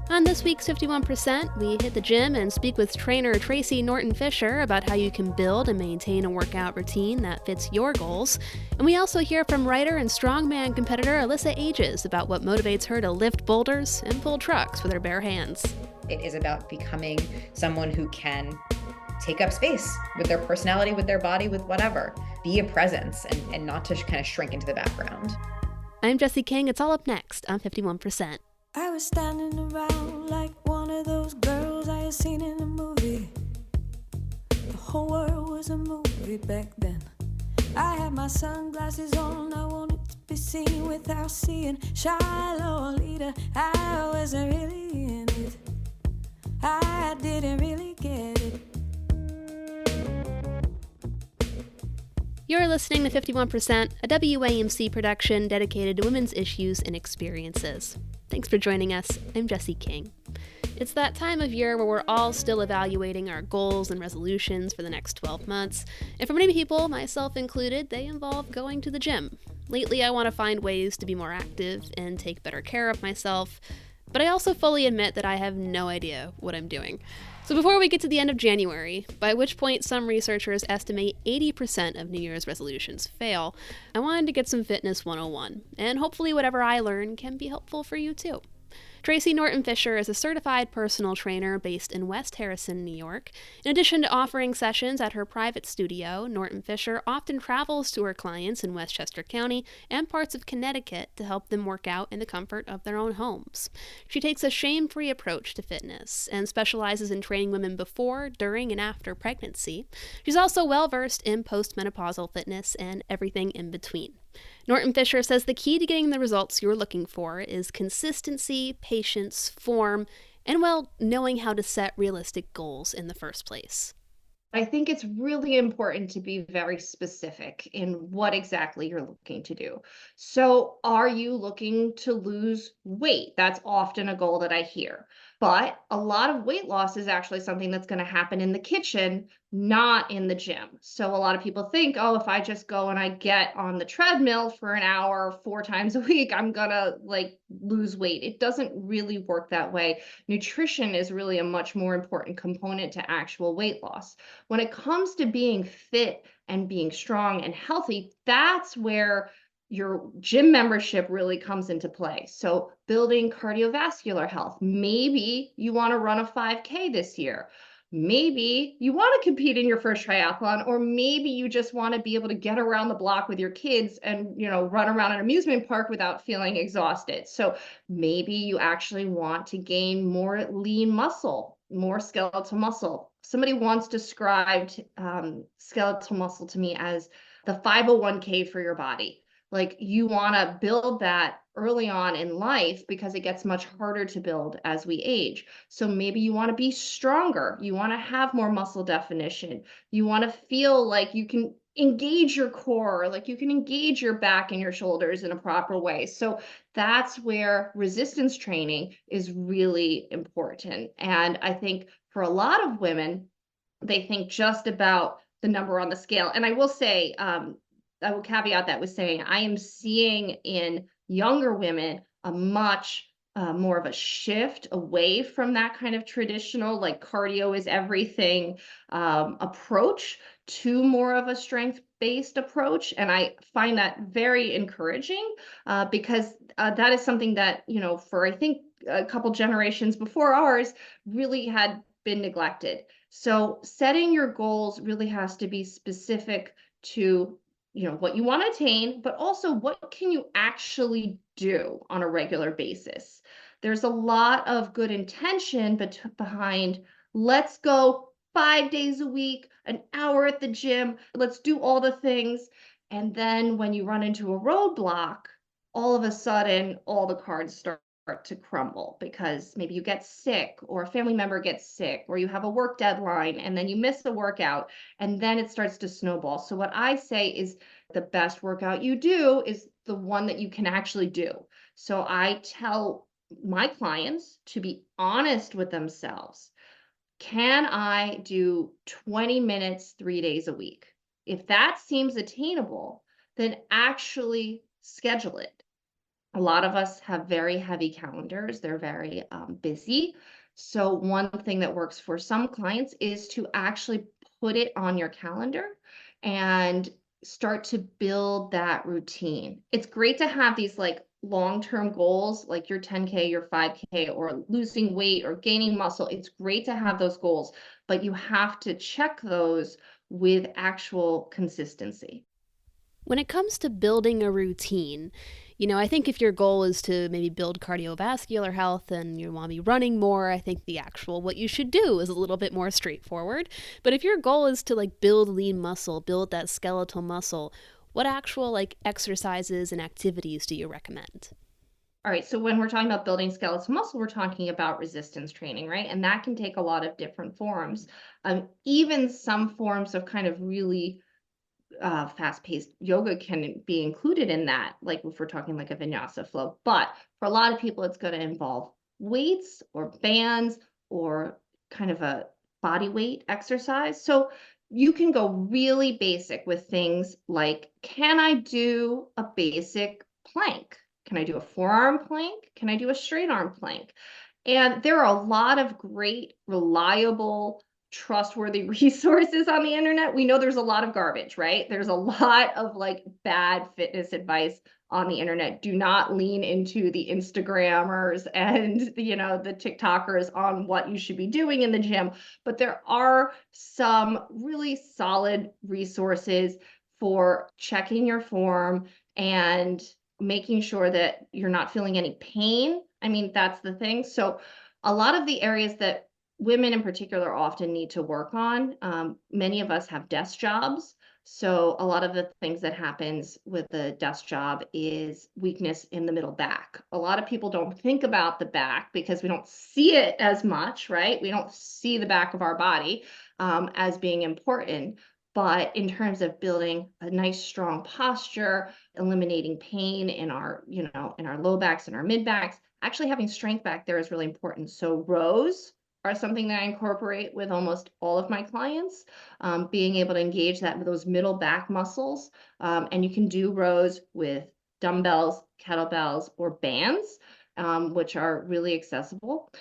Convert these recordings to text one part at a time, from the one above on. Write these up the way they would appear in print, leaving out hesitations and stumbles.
On this week's 51%, we hit the gym and speak with trainer Tracy Norton-Fisher about how you can build and maintain a workout routine that fits your goals. And we also hear from writer and strongman competitor Alyssa Ages about what motivates her to lift boulders and pull trucks with her bare hands. It is about becoming someone who can take up space with their personality, with their body, with whatever. Be a presence and not to kind of shrink into the background. I'm Jessie King. It's all up next on 51%. I was standing around like one of those girls I had seen in a movie. The whole world was a movie back then. I had my sunglasses on, I wanted to be seen without seeing shy Lolita. I wasn't really in it, I didn't really get it. You're listening to 51%, a WAMC production dedicated to women's issues and experiences. Thanks for joining us. I'm Jessie King. It's that time of year where we're all still evaluating our goals and resolutions for the next 12 months. And for many people, myself included, they involve going to the gym. Lately, I want to find ways to be more active and take better care of myself. But I also fully admit that I have no idea what I'm doing. So before we get to the end of January, by which point some researchers estimate 80% of New Year's resolutions fail, I wanted to get some Fitness 101, and hopefully whatever I learn can be helpful for you too. Tracy Norton-Fisher is a certified personal trainer based in West Harrison, New York. In addition to offering sessions at her private studio, Norton-Fisher often travels to her clients in Westchester County and parts of Connecticut to help them work out in the comfort of their own homes. She takes a shame-free approach to fitness and specializes in training women before, during, and after pregnancy. She's also well-versed in postmenopausal fitness and everything in between. Norton-Fisher says the key to getting the results you're looking for is consistency, patience, form, and, well, knowing how to set realistic goals in the first place. I think it's really important to be very specific in what exactly you're looking to do. So, are you looking to lose weight? That's often a goal that I hear. But a lot of weight loss is actually something that's going to happen in the kitchen, not in the gym. So, a lot of people think, oh, if I just go and I get on the treadmill for an hour 4 times a week, I'm going to lose weight. It doesn't really work that way. Nutrition is really a much more important component to actual weight loss. When it comes to being fit and being strong and healthy, that's where your gym membership really comes into play. So building cardiovascular health. Maybe you want to run a 5K this year. Maybe you want to compete in your first triathlon, or maybe you just want to be able to get around the block with your kids and, run around an amusement park without feeling exhausted. So maybe you actually want to gain more lean muscle, more skeletal muscle. Somebody once described skeletal muscle to me as the 501k for your body. You want to build that early on in life because it gets much harder to build as we age. So maybe you want to be stronger. You want to have more muscle definition. You want to feel like you can engage your core, like you can engage your back and your shoulders in a proper way. So that's where resistance training is really important. And I think for a lot of women, they think just about the number on the scale. And I will say, I will caveat that with saying I am seeing in younger women a much more of a shift away from that kind of traditional, cardio is everything approach to more of a strength-based approach. And I find that very encouraging because that is something that, for I think a couple generations before ours really had been neglected. So setting your goals really has to be specific to what you want to attain, but also what can you actually do on a regular basis. There's a lot of good intention behind let's go 5 days a week, an hour at the gym, let's do all the things. And then when you run into a roadblock, all of a sudden, all the cards start to crumble because maybe you get sick or a family member gets sick or you have a work deadline and then you miss the workout and then it starts to snowball. So what I say is the best workout you do is the one that you can actually do. So I tell my clients to be honest with themselves. Can I do 20 minutes 3 days a week? If that seems attainable, then actually schedule it. A lot of us have very heavy calendars. They're very busy. So one thing that works for some clients is to actually put it on your calendar and start to build that routine. It's great to have these like long-term goals, like your 10K, your 5K, or losing weight or gaining muscle. It's great to have those goals, but you have to check those with actual consistency. When it comes to building a routine, I think if your goal is to maybe build cardiovascular health and you want to be running more, I think the actual what you should do is a little bit more straightforward. But if your goal is to like build lean muscle, build that skeletal muscle, what actual like exercises and activities do you recommend? All right, so when we're talking about building skeletal muscle, we're talking about resistance training, right? And that can take a lot of different forms. Even some forms of kind of really fast-paced yoga can be included in that, like if we're talking like a vinyasa flow. But for a lot of people, it's going to involve weights or bands or kind of a body weight exercise. So you can go really basic with things like, can I do a basic plank? Can I do a forearm plank? Can I do a straight arm plank? And there are a lot of great, reliable, trustworthy resources on the internet. We know there's a lot of garbage, right? There's a lot of like bad fitness advice on the internet. Do not lean into the Instagrammers and the TikTokers on what you should be doing in the gym. But there are some really solid resources for checking your form and making sure that you're not feeling any pain. I mean, that's the thing. So a lot of the areas that women in particular often need to work on, many of us have desk jobs. So a lot of the things that happens with the desk job is weakness in the middle back. A lot of people don't think about the back because we don't see it as much, right? We don't see the back of our body as being important. But in terms of building a nice, strong posture, eliminating pain in our, in our low backs and our mid backs, actually having strength back there is really important. So rows are something that I incorporate with almost all of my clients, being able to engage those middle back muscles. And you can do rows with dumbbells, kettlebells, or bands, which are really accessible.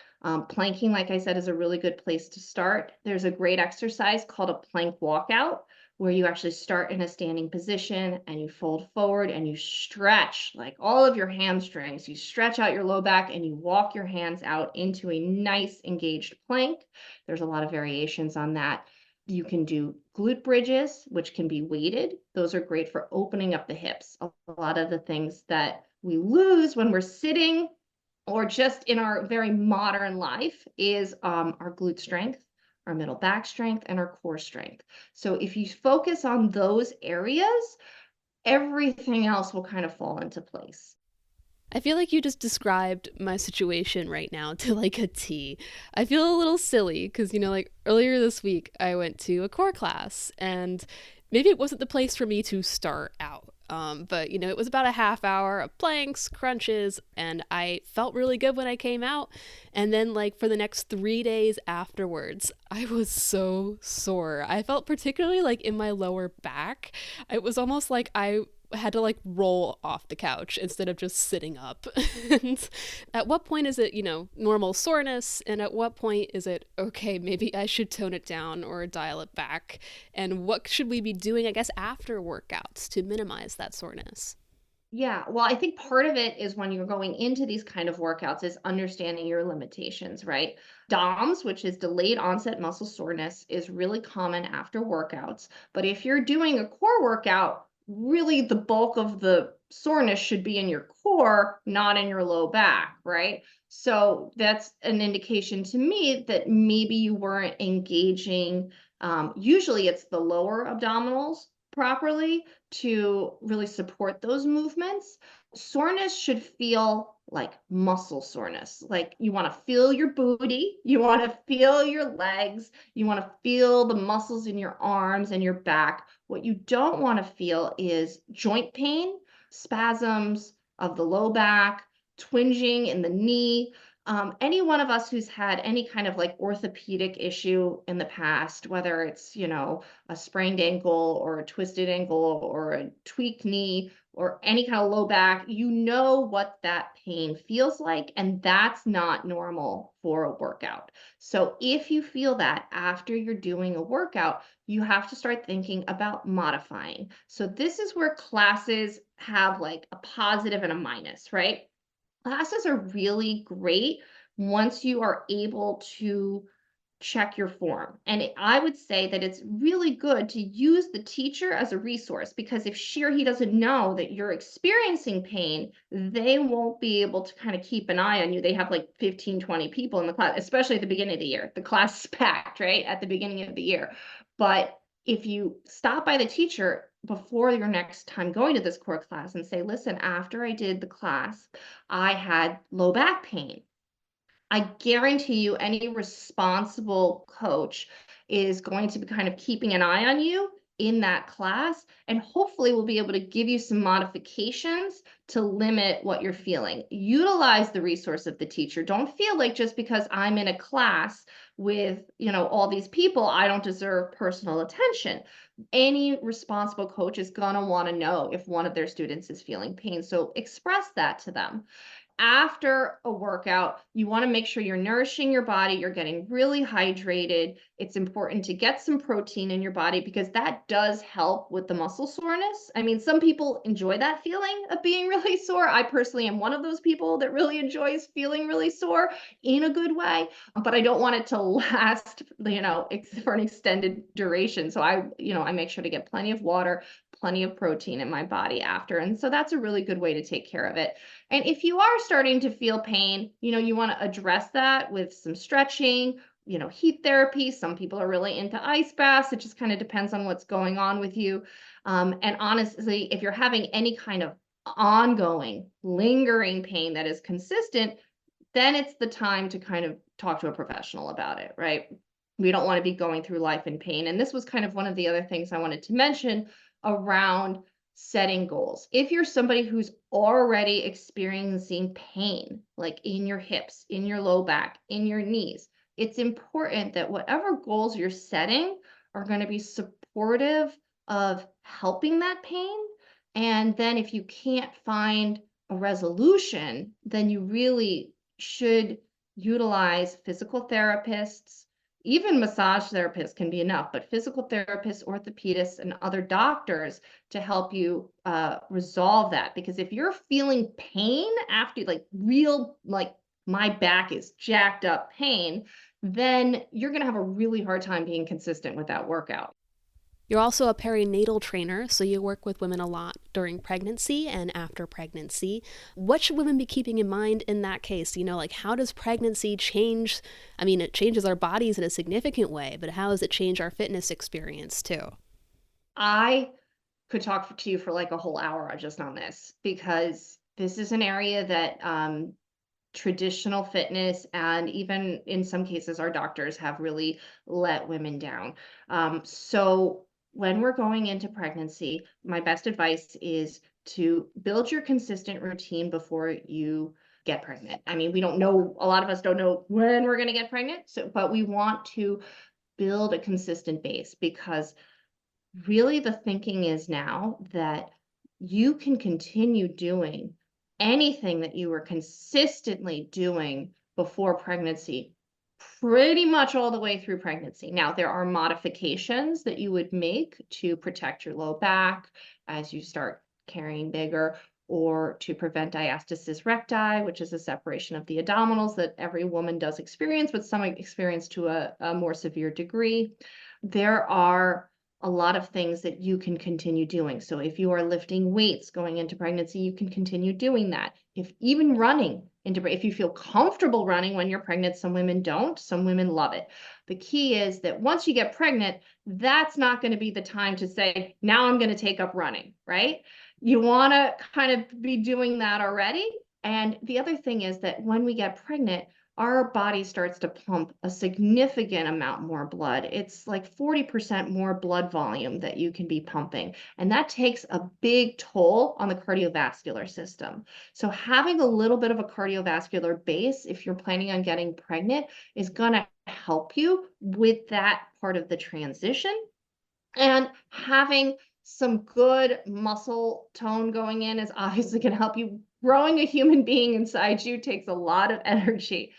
Planking, like I said, is a really good place to start. There's a great exercise called a plank walkout, where you actually start in a standing position and you fold forward and you stretch like all of your hamstrings. You stretch out your low back and you walk your hands out into a nice engaged plank. There's a lot of variations on that. You can do glute bridges, which can be weighted. Those are great for opening up the hips. A lot of the things that we lose when we're sitting or just in our very modern life is our glute strength, our middle back strength, and our core strength. So if you focus on those areas, everything else will kind of fall into place. I feel like you just described my situation right now to like a T. I feel a little silly because, like earlier this week, I went to a core class and maybe it wasn't the place for me to start out. But it was about a half hour of planks, crunches, and I felt really good when I came out. And then like for the next 3 days afterwards, I was so sore. I felt particularly like in my lower back. It was almost like I had to like roll off the couch instead of just sitting up. And at what point is it, normal soreness? And at what point is it, okay, maybe I should tone it down or dial it back? And what should we be doing, I guess, after workouts to minimize that soreness? Yeah, well, I think part of it is when you're going into these kind of workouts is understanding your limitations, right? DOMS, which is delayed onset muscle soreness, is really common after workouts. But if you're doing a core workout, really the bulk of the soreness should be in your core, not in your low back, right? So that's an indication to me that maybe you weren't engaging. Usually it's the lower abdominals properly to really support those movements. Soreness should feel like muscle soreness. Like you want to feel your booty, you want to feel your legs, you want to feel the muscles in your arms and your back. What you don't want to feel is joint pain, spasms of the low back, twinging in the knee. Any one of us who's had any kind of like orthopedic issue in the past, whether it's, a sprained ankle or a twisted ankle or a tweaked knee, or any kind of low back, you know what that pain feels like, and that's not normal for a workout. So if you feel that after you're doing a workout, you have to start thinking about modifying. So this is where classes have like a positive and a minus, right? Classes are really great once you are able to check your form. And I would say that it's really good to use the teacher as a resource, because if she or he doesn't know that you're experiencing pain, they won't be able to kind of keep an eye on you. They have like 15, 20 people in the class, especially at the beginning of the year. The class is packed, right? At the beginning of the year. But if you stop by the teacher before your next time going to this core class and say, listen, after I did the class, I had low back pain. I guarantee you any responsible coach is going to be kind of keeping an eye on you in that class, and hopefully will be able to give you some modifications to limit what you're feeling. Utilize the resource of the teacher. Don't feel like just because I'm in a class with, all these people, I don't deserve personal attention. Any responsible coach is going to want to know if one of their students is feeling pain. So express that to them. After a workout, you want to make sure you're nourishing your body, you're getting really hydrated. It's important to get some protein in your body because that does help with the muscle soreness. I mean, some people enjoy that feeling of being really sore. I personally am one of those people that really enjoys feeling really sore in a good way, but I don't want it to last, for an extended duration. So I make sure to get plenty of water, plenty of protein in my body after. And so that's a really good way to take care of it. And if you are starting to feel pain, you want to address that with some stretching, heat therapy. Some people are really into ice baths. It just kind of depends on what's going on with you. And honestly, if you're having any kind of ongoing, lingering pain that is consistent, then it's the time to kind of talk to a professional about it, right? We don't want to be going through life in pain. And this was kind of one of the other things I wanted to mention around setting goals. If you're somebody who's already experiencing pain, like in your hips, in your low back, in your knees, it's important that whatever goals you're setting are going to be supportive of helping that pain. And then if you can't find a resolution, then you really should utilize physical therapists. Even massage therapists can be enough, but physical therapists, orthopedists, and other doctors to help you resolve that. Because if you're feeling pain after my back is jacked up pain, then you're going to have a really hard time being consistent with that workout. You're also a perinatal trainer, so you work with women a lot during pregnancy and after pregnancy. What should women be keeping in mind in that case? How does pregnancy change? I mean, it changes our bodies in a significant way, but how does it change our fitness experience too? I could talk to you for like a whole hour just on this, because this is an area that traditional fitness and even in some cases our doctors have really let women down. So when we're going into pregnancy, my best advice is to build your consistent routine before you get pregnant. I mean, a lot of us don't know when we're going to get pregnant, but we want to build a consistent base, because really the thinking is now that you can continue doing anything that you were consistently doing before pregnancy pretty much all the way through pregnancy. Now, there are modifications that you would make to protect your low back as you start carrying bigger, or to prevent diastasis recti, which is a separation of the abdominals that every woman does experience, but some experience to a more severe degree. There are a lot of things that you can continue doing. So if you are lifting weights going into pregnancy, you can continue doing that. If you feel comfortable running when you're pregnant, some women don't, some women love it. The key is that once you get pregnant, that's not going to be the time to say, now I'm going to take up running, right? You want to kind of be doing that already. And the other thing is that when we get pregnant, our body starts to pump a significant amount more blood. It's like 40% more blood volume that you can be pumping. And that takes a big toll on the cardiovascular system. So having a little bit of a cardiovascular base, if you're planning on getting pregnant, is going to help you with that part of the transition. And having some good muscle tone going in is obviously going to help you. Growing a human being inside you takes a lot of energy.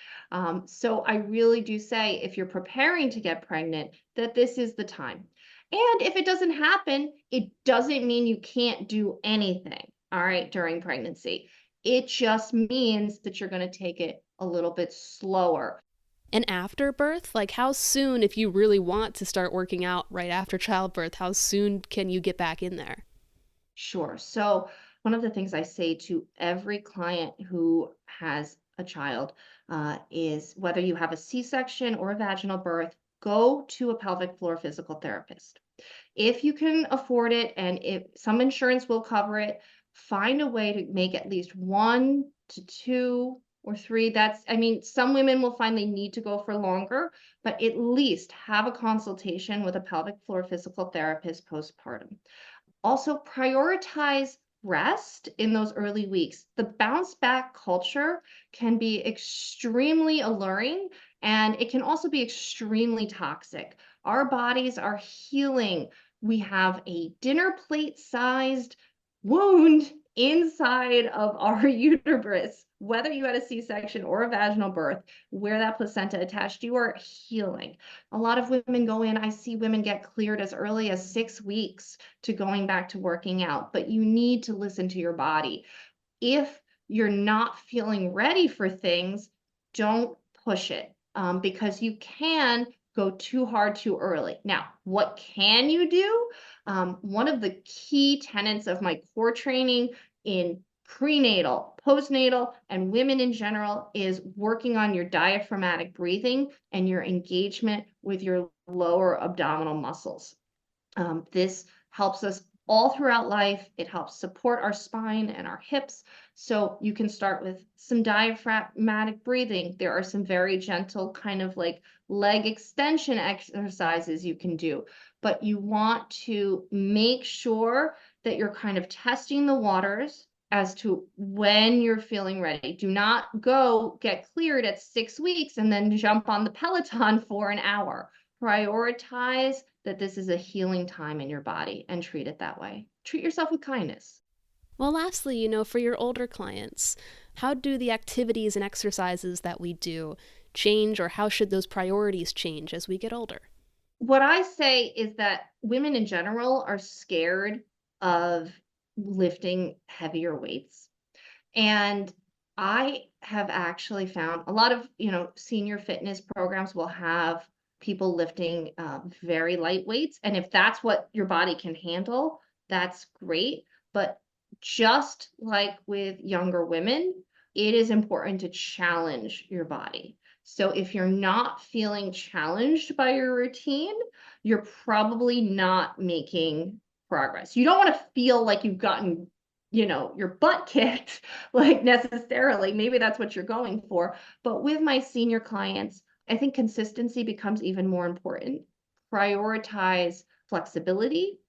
So I really do say, if you're preparing to get pregnant, that this is the time. And if it doesn't happen, it doesn't mean you can't do anything, all right, during pregnancy. It just means that you're going to take it a little bit slower. And after birth, like how soon, if you really want to start working out right after childbirth, how soon can you get back in there? Sure. So one of the things I say to every client who has a child is, whether you have a C-section or a vaginal birth, go to a pelvic floor physical therapist. If you can afford it, and if some insurance will cover it, find a way to make at least 1 to 2 or 3. Some women will find they need to go for longer, but at least have a consultation with a pelvic floor physical therapist postpartum. Also, prioritize rest in those early weeks. The bounce back culture can be extremely alluring, and it can also be extremely toxic. Our bodies are healing. We have a dinner plate sized wound inside of our uterus. Whether you had a C-section or a vaginal birth, where that placenta attached, you are healing. A lot of women go in, I see women get cleared as early as 6 weeks to going back to working out, but you need to listen to your body. If you're not feeling ready for things, don't push it, because you can go too hard too early. Now, what can you do? One of the key tenets of my core training in prenatal, postnatal, and women in general is working on your diaphragmatic breathing and your engagement with your lower abdominal muscles. This helps us all throughout life. It helps support our spine and our hips. So you can start with some diaphragmatic breathing. There are some very gentle kind of like leg extension exercises you can do, but you want to make sure that you're kind of testing the waters as to when you're feeling ready. Do not go get cleared at 6 weeks and then jump on the Peloton for an hour. Prioritize that this is a healing time in your body and treat it that way. Treat yourself with kindness. Well, lastly, for your older clients, how do the activities and exercises that we do change, or how should those priorities change as we get older? What I say is that women in general are scared of lifting heavier weights. And I have actually found a lot of, senior fitness programs will have people lifting very light weights. And if that's what your body can handle, that's great. But just like with younger women, it is important to challenge your body. So if you're not feeling challenged by your routine, you're probably not making progress. You don't want to feel like you've gotten, your butt kicked, like necessarily. Maybe that's what you're going for. But with my senior clients, I think consistency becomes even more important. Prioritize flexibility,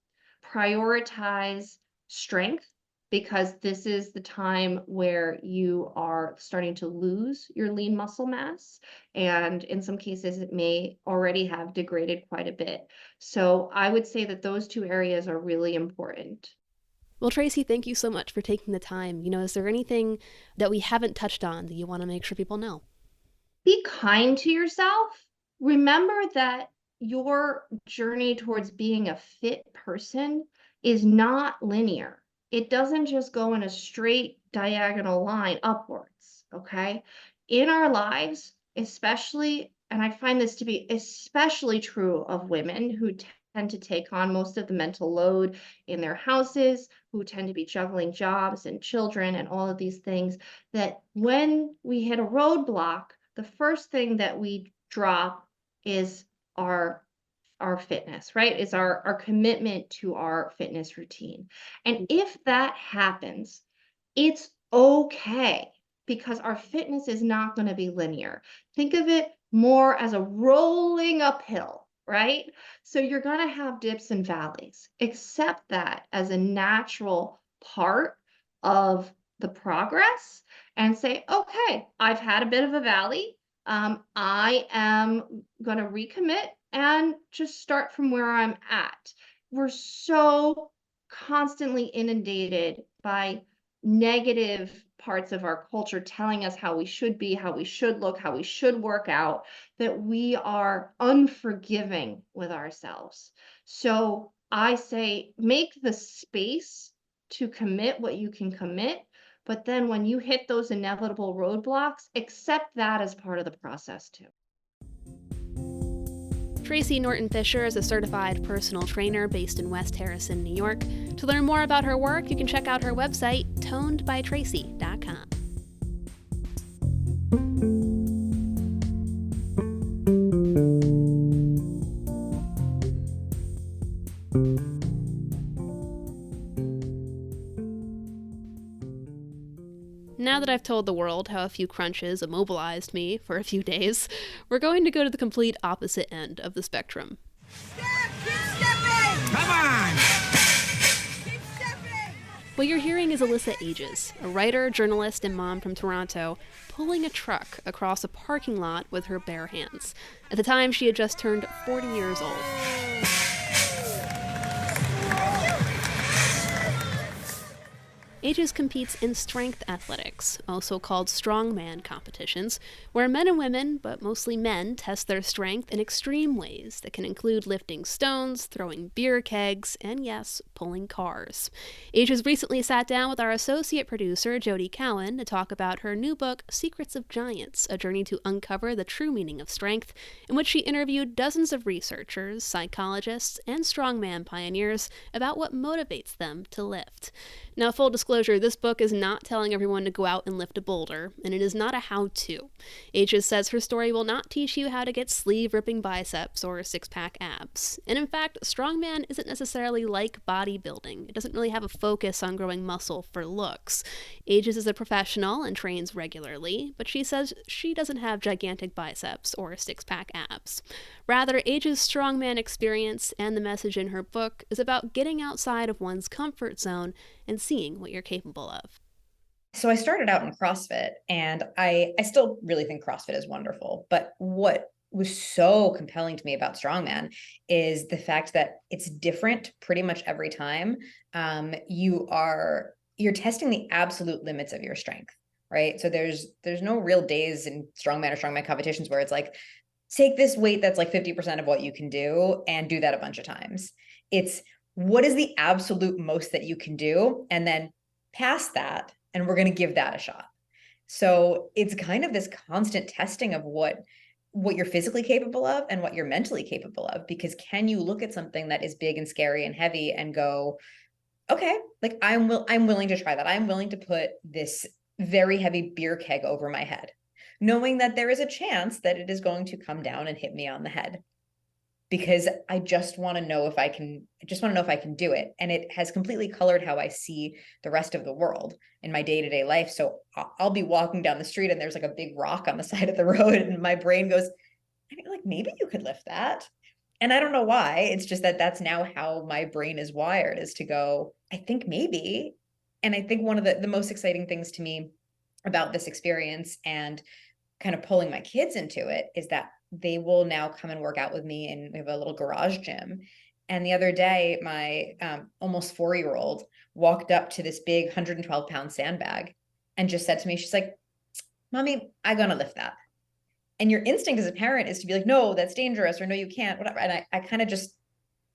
prioritize strength, because this is the time where you are starting to lose your lean muscle mass. And in some cases, it may already have degraded quite a bit. So I would say that those 2 areas are really important. Well, Tracy, thank you so much for taking the time. Is there anything that we haven't touched on that you want to make sure people know? Be kind to yourself. Remember that your journey towards being a fit person is not linear. It doesn't just go in a straight diagonal line upwards, okay? In our lives, especially, and I find this to be especially true of women who tend to take on most of the mental load in their houses, who tend to be juggling jobs and children and all of these things, that when we hit a roadblock, the first thing that we drop is our fitness, right? Is our commitment to our fitness routine. And if that happens, it's okay, because our fitness is not going to be linear. Think of it more as a rolling uphill, right? So you're going to have dips and valleys. Accept that as a natural part of the progress and say, okay, I've had a bit of a valley. I am going to recommit and just start from where I'm at. We're so constantly inundated by negative parts of our culture telling us how we should be, how we should look, how we should work out, that we are unforgiving with ourselves. So I say, make the space to commit what you can commit. But then when you hit those inevitable roadblocks, accept that as part of the process too. Tracy Norton-Fisher is a certified personal trainer based in West Harrison, New York. To learn more about her work, you can check out her website, tonedbytracy.com. Now that I've told the world how a few crunches immobilized me for a few days, we're going to go to the complete opposite end of the spectrum. Step, keep stepping! Come on! Keep stepping! What you're hearing is Alyssa Ages, a writer, journalist, and mom from Toronto, pulling a truck across a parking lot with her bare hands. At the time, she had just turned 40 years old. Ages competes in strength athletics, also called Strongman competitions, where men and women, but mostly men, test their strength in extreme ways that can include lifting stones, throwing beer kegs, and yes, pulling cars. Ages recently sat down with our associate producer, Jody Cowan, to talk about her new book, Secrets of Giants, a journey to uncover the true meaning of strength, in which she interviewed dozens of researchers, psychologists, and strongman pioneers about what motivates them to lift. Now, full disclosure, this book is not telling everyone to go out and lift a boulder, and it is not a how-to. Ages says her story will not teach you how to get sleeve-ripping biceps or six-pack abs. And in fact, strongman isn't necessarily like bodybuilding. It doesn't really have a focus on growing muscle for looks. Ages is a professional and trains regularly, but she says she doesn't have gigantic biceps or six-pack abs. Rather, Ages' strongman experience and the message in her book is about getting outside of one's comfort zone and seeing what you're capable of. So I started out in CrossFit, and I still really think CrossFit is wonderful. But what was so compelling to me about Strongman is the fact that it's different pretty much every time. You're testing the absolute limits of your strength, right? So there's no real days in Strongman or Strongman competitions where it's like, take this weight that's like 50% of what you can do and do that a bunch of times. It's what is the absolute most that you can do, and then past that, and we're going to give that a shot. So it's kind of this constant testing of what you're physically capable of and what you're mentally capable of, because can you look at something that is big and scary and heavy and go, okay, like I'm willing to try that. I'm willing to put this very heavy beer keg over my head, knowing that there is a chance that it is going to come down and hit me on the head, because I just want to know if I can do it. And it has completely colored how I see the rest of the world in my day-to-day life. So I'll be walking down the street and there's like a big rock on the side of the road, and my brain goes, like, maybe you could lift that. And I don't know why. It's just that that's now how my brain is wired, is to go, I think maybe. And I think one of the most exciting things to me about this experience and kind of pulling my kids into it is that they will now come and work out with me, and we have a little garage gym. And the other day, my almost 4-year-old walked up to this big 112-pound sandbag and just said to me, she's like, Mommy, I'm going to lift that. And your instinct as a parent is to be like, no, that's dangerous, or no, you can't, whatever. And I kind of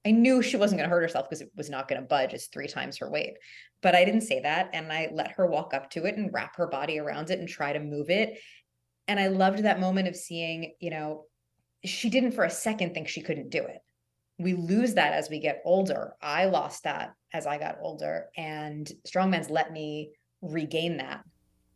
I knew she wasn't going to hurt herself because it was not going to budge. It's 3 times her weight. But I didn't say that. And I let her walk up to it and wrap her body around it and try to move it. And I loved that moment of seeing, she didn't for a second think she couldn't do it. We lose that as we get older. I lost that as I got older, and Strongman's let me regain that.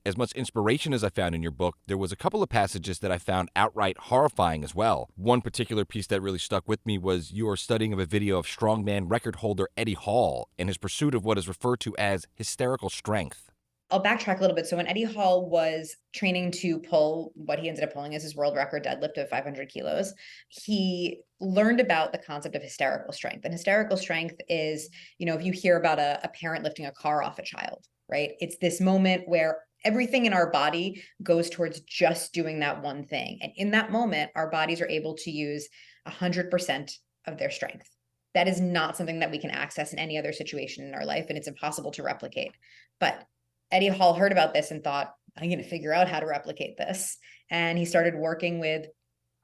As much inspiration as I found in your book, there was a couple of passages that I found outright horrifying as well. One particular piece that really stuck with me was your studying of a video of strongman record holder Eddie Hall and his pursuit of what is referred to as hysterical strength. I'll backtrack a little bit. So when Eddie Hall was training to pull what he ended up pulling as his world record deadlift of 500 kilos, he learned about the concept of hysterical strength. And hysterical strength is, if you hear about a parent lifting a car off a child, right? It's this moment where everything in our body goes towards just doing that one thing. And in that moment, our bodies are able to use 100% of their strength. that is not something that we can access in any other situation in our life, and it's impossible to replicate. But Eddie Hall heard about this and thought, I'm going to figure out how to replicate this. And he started working with,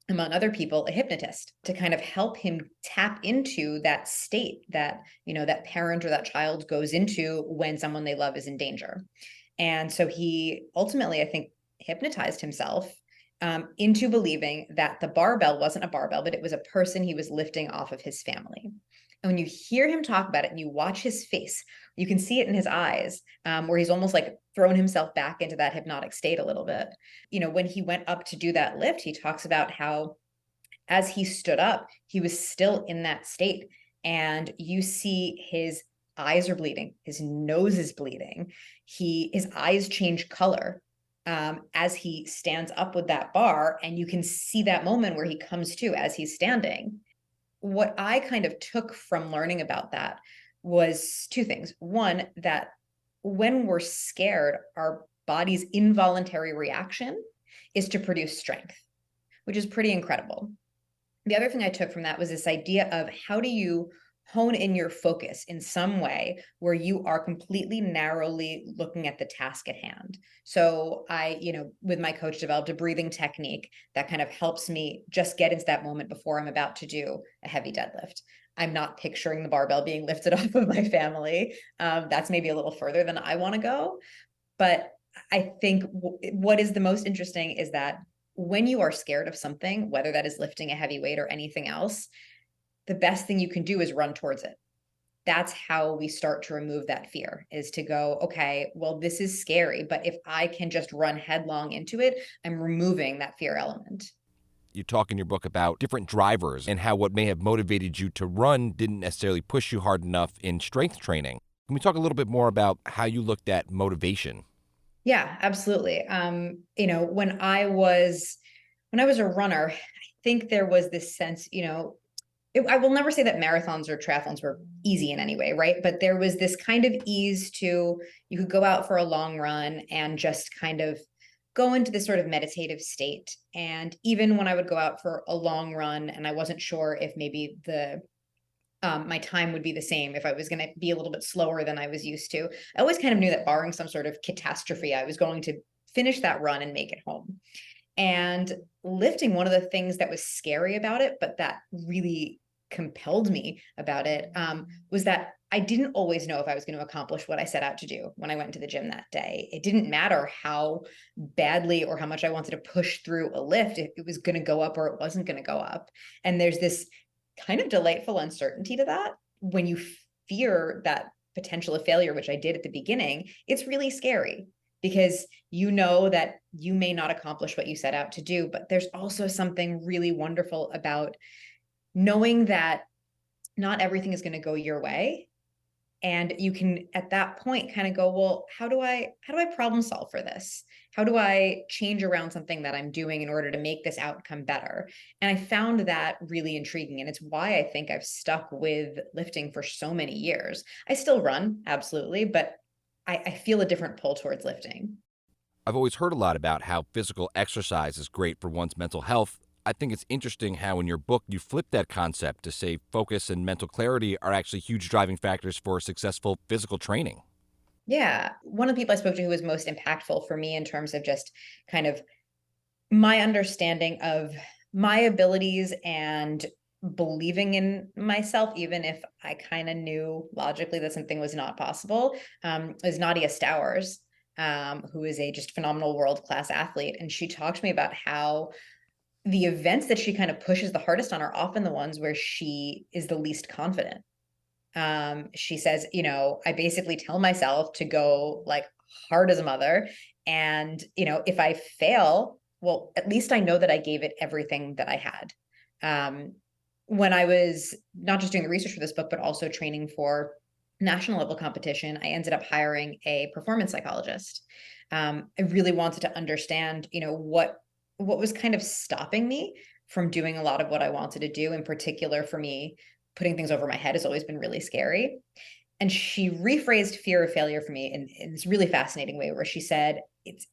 among other people, a hypnotist to kind of help him tap into that state that, that parent or that child goes into when someone they love is in danger. And so he ultimately, I think, hypnotized himself into believing that the barbell wasn't a barbell, but it was a person he was lifting off of his family. And when you hear him talk about it and you watch his face, you can see it in his eyes, where he's almost like thrown himself back into that hypnotic state a little bit. When he went up to do that lift, he talks about how as he stood up, he was still in that state. And you see his eyes are bleeding, his nose is bleeding, his eyes change color as he stands up with that bar. And you can see that moment where he comes to as he's standing. What I kind of took from learning about that was two things. One, that when we're scared, our body's involuntary reaction is to produce strength, which is pretty incredible. The other thing I took from that was this idea of how do you hone in your focus in some way where you are completely narrowly looking at the task at hand. So I, with my coach, developed a breathing technique that kind of helps me just get into that moment before I'm about to do a heavy deadlift. I'm not picturing the barbell being lifted off of my family. That's maybe a little further than I want to go. But I think what is the most interesting is that when you are scared of something, whether that is lifting a heavy weight or anything else, the best thing you can do is run towards it. That's how we start to remove that fear, is to go, okay, well, this is scary, but if I can just run headlong into it, I'm removing that fear element. You talk in your book about different drivers and how what may have motivated you to run didn't necessarily push you hard enough in strength training. Can we talk a little bit more about how you looked at motivation? Yeah, absolutely. When I was a runner, I think there was this sense, I will never say that marathons or triathlons were easy in any way, right? But there was this kind of ease to, you could go out for a long run and just kind of go into this sort of meditative state. And even when I would go out for a long run and I wasn't sure if maybe my time would be the same, if I was going to be a little bit slower than I was used to, I always kind of knew that barring some sort of catastrophe, I was going to finish that run and make it home. And lifting, one of the things that was scary about it, but that really compelled me about it, was that I didn't always know if I was going to accomplish what I set out to do when I went to the gym that day. It didn't matter how badly or how much I wanted to push through a lift, if it was going to go up or it wasn't going to go up. And there's this kind of delightful uncertainty to that. When you fear that potential of failure, which I did at the beginning, it's really scary because you know that you may not accomplish what you set out to do. But there's also something really wonderful about knowing that not everything is going to go your way. And you can, at that point, kind of go, well, how do I problem solve for this? How do I change around something that I'm doing in order to make this outcome better? And I found that really intriguing. And it's why I think I've stuck with lifting for so many years. I still run, absolutely, but I feel a different pull towards lifting. I've always heard a lot about how physical exercise is great for one's mental health. I think it's interesting how in your book you flip that concept to say focus and mental clarity are actually huge driving factors for successful physical training. Yeah. One of the people I spoke to who was most impactful for me in terms of just kind of my understanding of my abilities and believing in myself, even if I kind of knew logically that something was not possible, is Nadia Stowers, who is a just phenomenal world-class athlete. And she talked to me about how the events that she kind of pushes the hardest on are often the ones where she is the least confident. She says, I basically tell myself to go like hard as a mother. And, if I fail, well, at least I know that I gave it everything that I had. When I was not just doing the research for this book, but also training for national level competition, I ended up hiring a performance psychologist. I really wanted to understand, what was kind of stopping me from doing a lot of what I wanted to do. In particular, for me, putting things over my head has always been really scary. And she rephrased fear of failure for me in this really fascinating way, where she said,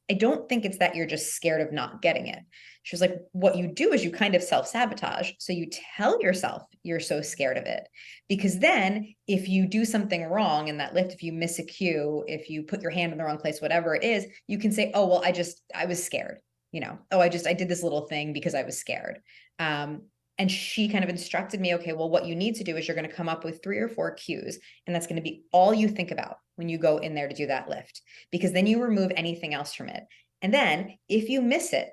I don't think it's that you're just scared of not getting it. She was like, what you do is you kind of self-sabotage. So you tell yourself you're so scared of it, because then if you do something wrong in that lift, if you miss a cue, if you put your hand in the wrong place, whatever it is, you can say, oh, well, I was scared, I did this little thing because I was scared. And she kind of instructed me, okay, well, what you need to do is you're going to come up with 3 or 4 cues, and that's going to be all you think about when you go in there to do that lift, because then you remove anything else from it. And then if you miss it,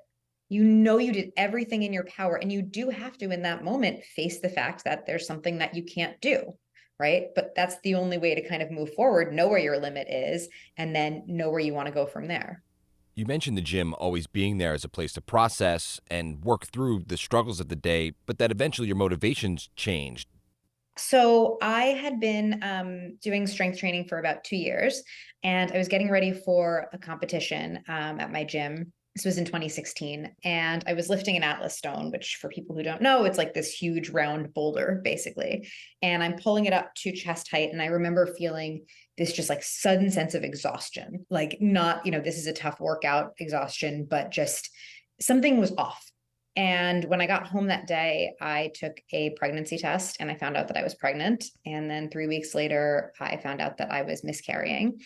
you did everything in your power, and you do have to, in that moment, face the fact that there's something that you can't do, right? But that's the only way to kind of move forward, know where your limit is, and then know where you want to go from there. You mentioned the gym always being there as a place to process and work through the struggles of the day, but that eventually your motivations changed. So I had been doing strength training for about 2 years, and I was getting ready for a competition at my gym. This was in 2016, and I was lifting an Atlas stone, which, for people who don't know, it's like this huge round boulder, basically. And I'm pulling it up to chest height, and I remember feeling this just like sudden sense of exhaustion, like not, this is a tough workout exhaustion, but just something was off. And when I got home that day, I took a pregnancy test, and I found out that I was pregnant. And then 3 weeks later, I found out that I was miscarrying.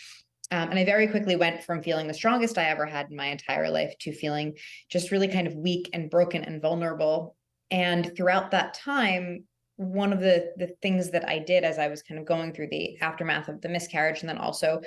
And I very quickly went from feeling the strongest I ever had in my entire life to feeling just really kind of weak and broken and vulnerable. And throughout that time, one of the things that I did as I was kind of going through the aftermath of the miscarriage, and then also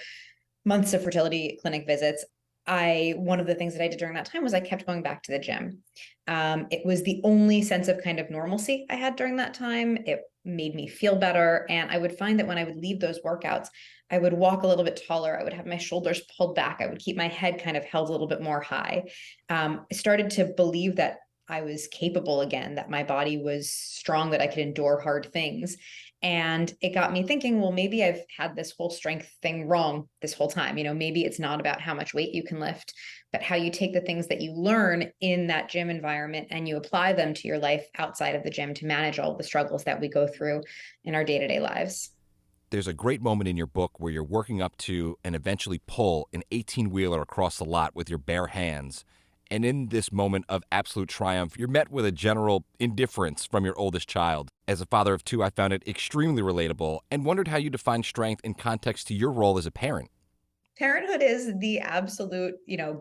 months of fertility clinic visits, one of the things that I did during that time was I kept going back to the gym. It was the only sense of kind of normalcy I had during that time. It made me feel better. And I would find that when I would leave those workouts, I would walk a little bit taller. I would have my shoulders pulled back. I would keep my head kind of held a little bit more high. I started to believe that I was capable again, that my body was strong, that I could endure hard things. And it got me thinking, well, maybe I've had this whole strength thing wrong this whole time. Maybe it's not about how much weight you can lift, but how you take the things that you learn in that gym environment and you apply them to your life outside of the gym to manage all the struggles that we go through in our day-to-day lives. There's a great moment in your book where you're working up to and eventually pull an 18-wheeler across the lot with your bare hands. And in this moment of absolute triumph, you're met with a general indifference from your oldest child. As a father of 2, I found it extremely relatable and wondered how you define strength in context to your role as a parent. Parenthood is the absolute,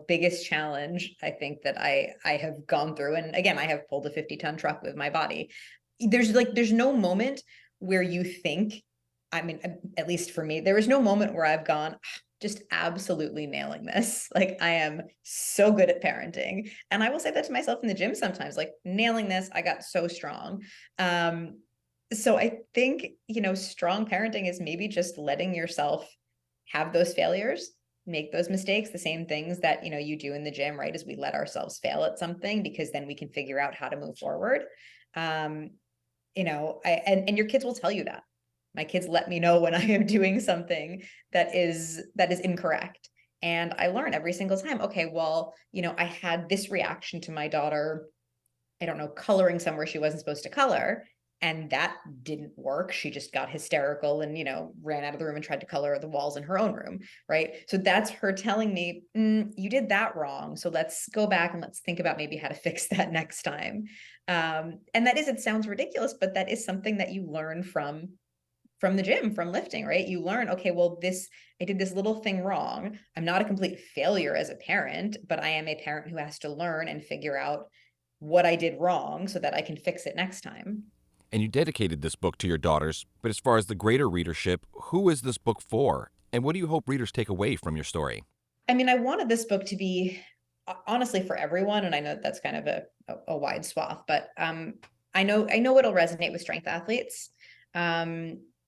biggest challenge I think that I have gone through. And again, I have pulled a 50-ton truck with my body. There's no moment where you think, at least for me, there was no moment where I've gone, just absolutely nailing this. Like, I am so good at parenting. And I will say that to myself in the gym sometimes, like, nailing this, I got so strong. So I think, strong parenting is maybe just letting yourself have those failures, make those mistakes, the same things that, you do in the gym, right? As we let ourselves fail at something, because then we can figure out how to move forward. And your kids will tell you that. My kids let me know when I am doing something that is incorrect. And I learn every single time, okay, well, I had this reaction to my daughter, I don't know, coloring somewhere she wasn't supposed to color. And that didn't work. She just got hysterical and, ran out of the room and tried to color the walls in her own room, right? So that's her telling me, you did that wrong. So let's go back and let's think about maybe how to fix that next time. And it sounds ridiculous, but that is something that you learn from the gym, from lifting, right? You learn, okay, well, I did this little thing wrong. I'm not a complete failure as a parent, but I am a parent who has to learn and figure out what I did wrong so that I can fix it next time. And you dedicated this book to your daughters, but as far as the greater readership, who is this book for? And what do you hope readers take away from your story? I wanted this book to be, honestly, for everyone. And I know that's kind of a wide swath, but I know it'll resonate with strength athletes.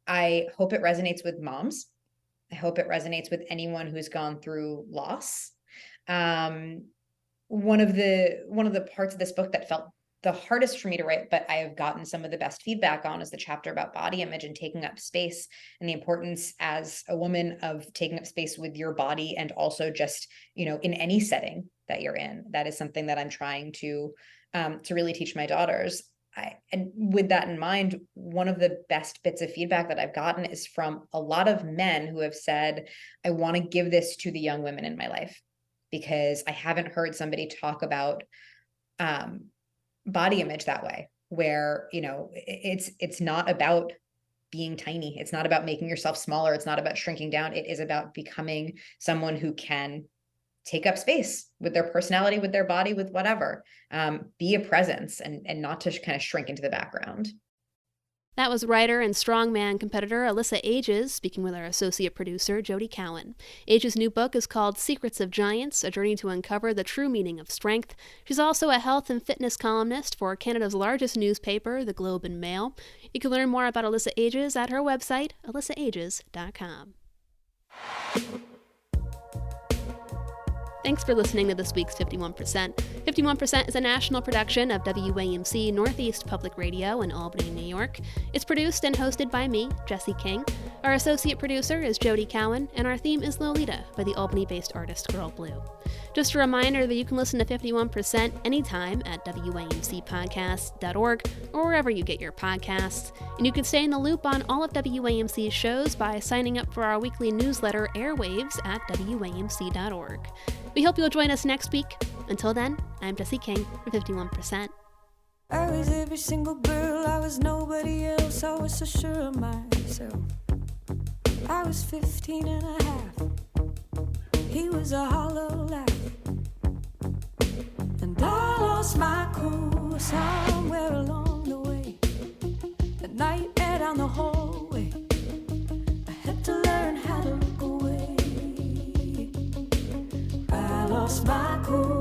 I hope it resonates with moms. I hope it resonates with anyone who's gone through loss. One of the parts of this book that felt the hardest for me to write, but I have gotten some of the best feedback on, is the chapter about body image and taking up space, and the importance as a woman of taking up space with your body, and also just, in any setting that you're in. That is something that I'm trying to really teach my daughters. and with that in mind, one of the best bits of feedback that I've gotten is from a lot of men who have said, I want to give this to the young women in my life, because I haven't heard somebody talk about body image that way, where, it's not about being tiny. It's not about making yourself smaller. It's not about shrinking down. It is about becoming someone who can take up space with their personality, with their body, with whatever, be a presence and not to kind of shrink into the background. That was writer and strongman competitor Alyssa Ages speaking with our associate producer, Jody Cowan. Ages' new book is called Secrets of Giants, A Journey to Uncover the True Meaning of Strength. She's also a health and fitness columnist for Canada's largest newspaper, The Globe and Mail. You can learn more about Alyssa Ages at her website, alyssaAges.com. Thanks for listening to this week's 51%. 51% is a national production of WAMC Northeast Public Radio in Albany, New York. It's produced and hosted by me, Jesse King. Our associate producer is Jody Cowan, and our theme is Lolita by the Albany-based artist Girl Blue. Just a reminder that you can listen to 51% anytime at WAMCpodcast.org or wherever you get your podcasts. And you can stay in the loop on all of WAMC's shows by signing up for our weekly newsletter Airwaves at WAMC.org. We hope you'll join us next week. Until then, I'm Jesse King for 51%. I was every single girl, I was nobody else, I was so sure of myself. I was 15 and a half, he was a hollow laugh. And I lost my cool somewhere along the way. The night air down the hallway, I had to learn how to look away. I lost my cool